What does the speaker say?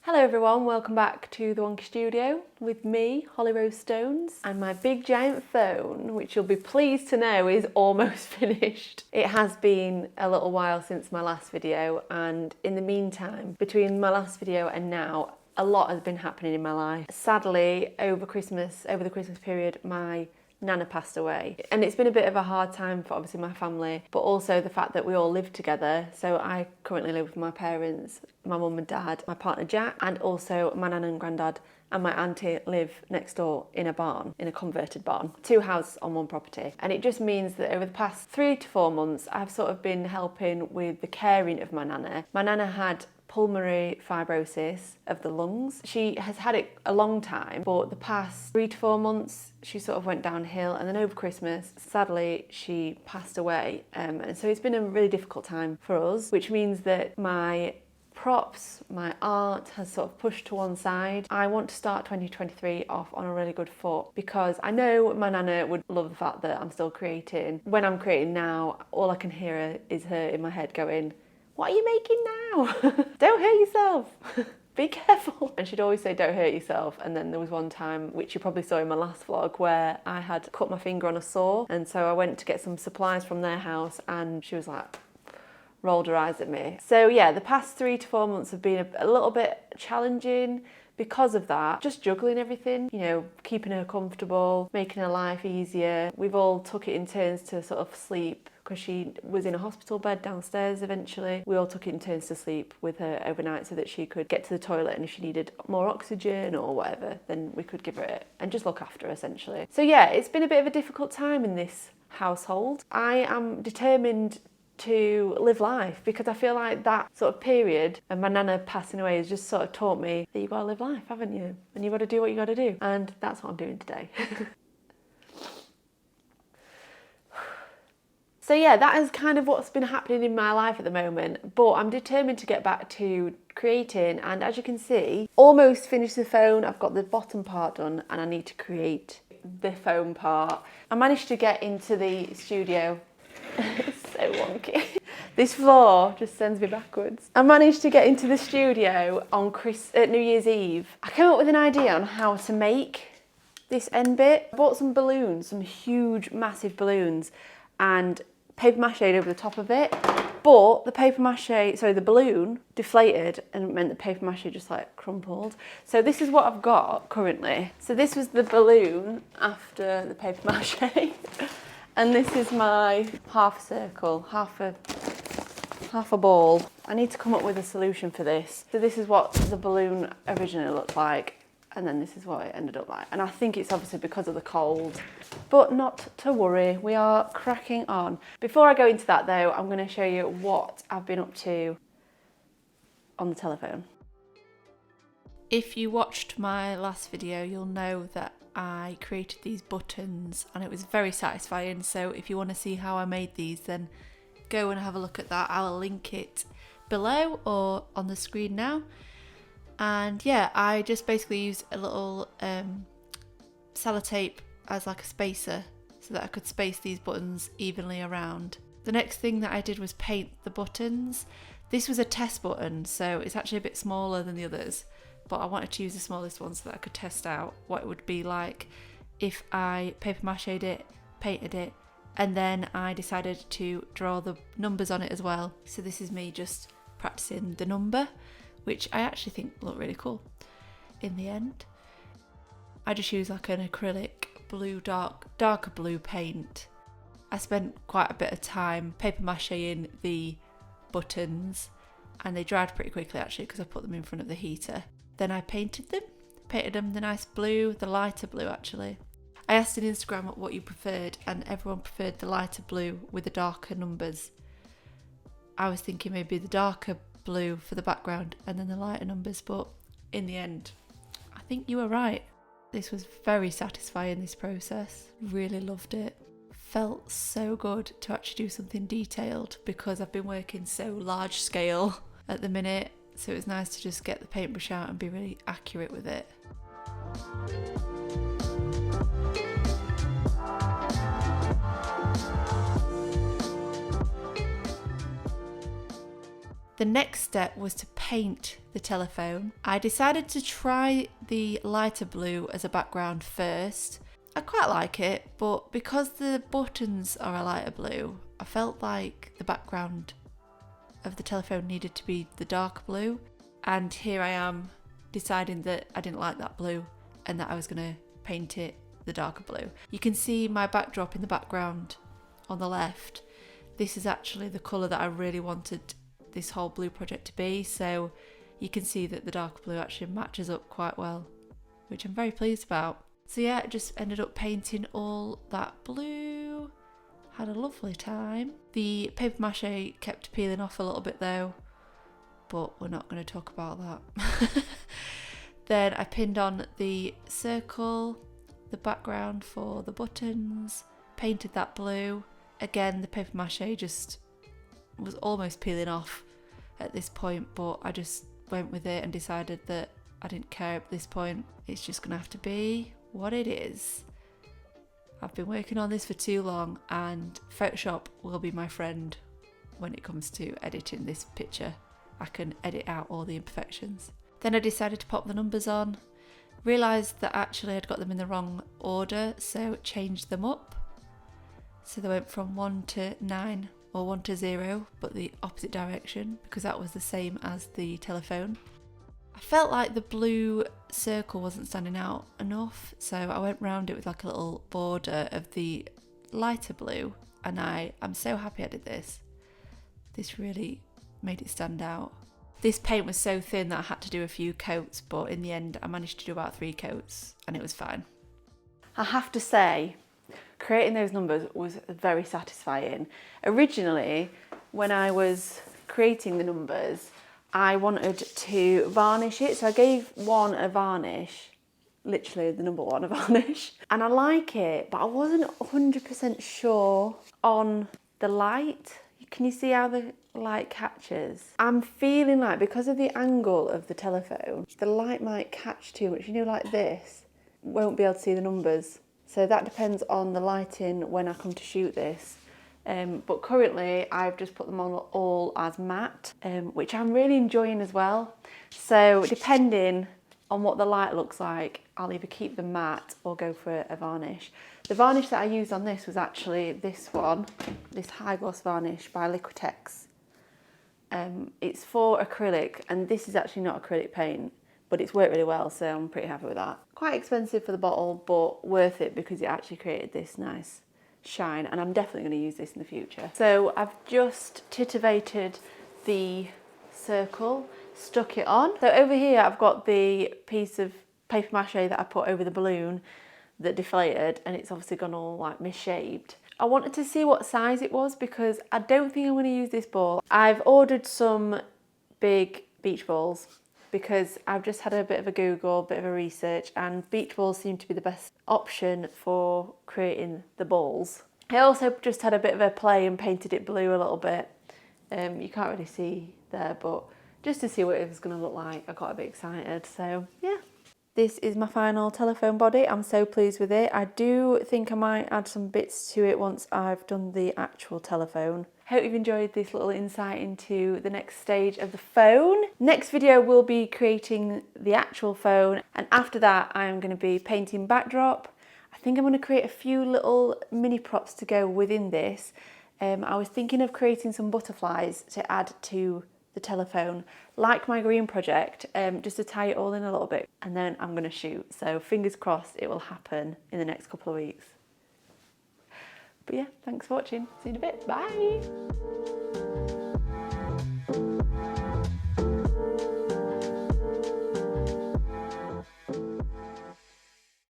Hello everyone, welcome back to the Wonky Studio with me, Holly Rose Stones, and my big giant phone, which you'll be pleased to know is almost finished. It has been a little while since my last video, and in the meantime, between my last video and now, a lot has been happening in my life. Sadly, over the Christmas period, my Nana passed away, and it's been a bit of a hard time for obviously my family, but also the fact that we all live together. So I currently live with my parents, my mum and dad, my partner Jack, and also my nan and granddad and my auntie live next door in a barn, in a converted barn. 2 houses on 1 property. And it just means that over the past 3 to 4 months, I've sort of been helping with the caring of my Nana. My Nana had pulmonary fibrosis of the lungs. She has had it a long time, but the past 3 to 4 months she sort of went downhill, and then over Christmas sadly she passed away, and so it's been a really difficult time for us, which means that my props, my art has sort of pushed to one side. I want to start 2023 off on a really good foot because I know my Nana would love the fact that I'm still creating. When I'm creating now, all I can hear is her in my head going, "What are you making now? Don't hurt yourself. Be careful." And she'd always say, "Don't hurt yourself." And then there was one time, which you probably saw in my last vlog, where I had cut my finger on a saw. And so I went to get some supplies from their house and she was like, rolled her eyes at me. So yeah, the past 3 to 4 months have been a little bit challenging because of that. Just juggling everything, you know, keeping her comfortable, making her life easier. We've all took it in turns to sort of sleep, because she was in a hospital bed downstairs eventually. We all took it in turns to sleep with her overnight so that she could get to the toilet, and if she needed more oxygen or whatever, then we could give her it and just look after her essentially. So yeah, it's been a bit of a difficult time in this household. I am determined to live life because I feel like that sort of period and my Nana passing away has just sort of taught me that you've got to live life, haven't you? And you've got to do what you got to do. And that's what I'm doing today. So yeah, that is kind of what's been happening in my life at the moment, but I'm determined to get back to creating, and as you can see, almost finished the phone. I've got the bottom part done and I need to create the phone part. I managed to get into the studio. It's so wonky. This floor just sends me backwards. I managed to get into the studio on New Year's Eve. I came up with an idea on how to make this end bit. I bought some balloons, some huge, massive balloons, and paper mache over the top of it, but the balloon deflated and it meant the paper mache just like crumpled. So this is what I've got currently. So this was the balloon after the paper mache. And this is my half circle, half a ball. I need to come up with a solution for this. So this is what the balloon originally looked like, and then this is what it ended up like. And I think it's obviously because of the cold, but not to worry, we are cracking on. Before I go into that though, I'm going to show you what I've been up to on the telephone. If you watched my last video, you'll know that I created these buttons and it was very satisfying. So if you want to see how I made these, then go and have a look at that. I'll link it below or on the screen now. And yeah, I just basically used a little sellotape as like a spacer so that I could space these buttons evenly around. The next thing that I did was paint the buttons. This was a test button, so it's actually a bit smaller than the others, but I wanted to use the smallest one so that I could test out what it would be like if I paper mache'd it, painted it, and then I decided to draw the numbers on it as well. So this is me just practicing the number, which I actually think looked really cool in the end. I just used like an acrylic blue, darker blue paint. I spent quite a bit of time paper macheing the buttons, and they dried pretty quickly actually because I put them in front of the heater. Then I painted them the nice blue, the lighter blue actually. I asked on Instagram what you preferred, and everyone preferred the lighter blue with the darker numbers. I was thinking maybe the darker blue for the background and then the lighter numbers, but in the end, I think you were right. This was very satisfying, this process. Really loved it. Felt so good to actually do something detailed because I've been working so large scale at the minute. So it was nice to just get the paintbrush out and be really accurate with it. The next step was to paint the telephone, I decided to try the lighter blue as a background first. I quite like it, but because the buttons are a lighter blue, I felt like the background of the telephone needed to be the dark blue. And here I am deciding that I didn't like that blue and that I was going to paint it the darker blue. You can see my backdrop in the background on the left. This is actually the colour that I really wanted this whole blue project to be, so you can see that the dark blue actually matches up quite well, which I'm very pleased about. So yeah, I just ended up painting all that blue. Had a lovely time. The paper mache kept peeling off a little bit though, but we're not going to talk about that. Then I pinned on the circle, the background for the buttons, painted that blue. Again, the paper mache just was almost peeling off at this point, but I just went with it and decided that I didn't care at this point. It's just gonna have to be what it is. I've been working on this for too long, and Photoshop will be my friend when it comes to editing this picture. I can edit out all the imperfections. Then I decided to pop the numbers on, realised that actually I'd got them in the wrong order, so changed them up. So they went from 1 to 9 or 1 to 0, but the opposite direction, because that was the same as the telephone. I felt like the blue circle wasn't standing out enough, so I went round it with like a little border of the lighter blue, and I'm so happy I did this. This really made it stand out. This paint was so thin that I had to do a few coats, but in the end I managed to do about 3 coats and it was fine. I have to say, creating those numbers was very satisfying. Originally, when I was creating the numbers, I wanted to varnish it, so I gave one a varnish, literally the number 1 a varnish, and I like it, but I wasn't 100% sure on the light. Can you see how the light catches? I'm feeling like because of the angle of the telephone, the light might catch too much, you know, like this, won't be able to see the numbers. So that depends on the lighting when I come to shoot this. But currently I've just put them on all as matte, which I'm really enjoying as well. So depending on what the light looks like, I'll either keep them matte or go for a varnish. The varnish that I used on this was actually this one, this high gloss varnish by Liquitex. It's for acrylic, and this is actually not acrylic paint, but it's worked really well, so I'm pretty happy with that. Quite expensive for the bottle, but worth it because it actually created this nice shine, and I'm definitely going to use this in the future. So I've just titivated the circle, stuck it on. So over here I've got the piece of paper mache that I put over the balloon that deflated, and it's obviously gone all like misshaped. I wanted to see what size it was because I don't think I'm going to use this ball. I've ordered some big beach balls because I've just had a bit of a Google, bit of a research, and beach balls seem to be the best option for creating the balls. I also just had a bit of a play and painted it blue a little bit. You can't really see there, but just to see what it was going to look like, I got a bit excited. So yeah, this is my final telephone body. I'm so pleased with it. I do think I might add some bits to it once I've done the actual telephone. Hope you've enjoyed this little insight into the next stage of the phone. Next video we'll be creating the actual phone, and after that I'm going to be painting backdrop. I think I'm going to create a few little mini props to go within this. I was thinking of creating some butterflies to add to the telephone, like my green project, just to tie it all in a little bit, and then I'm going to shoot. So fingers crossed it will happen in the next couple of weeks. But yeah, thanks for watching. See you in a bit. Bye.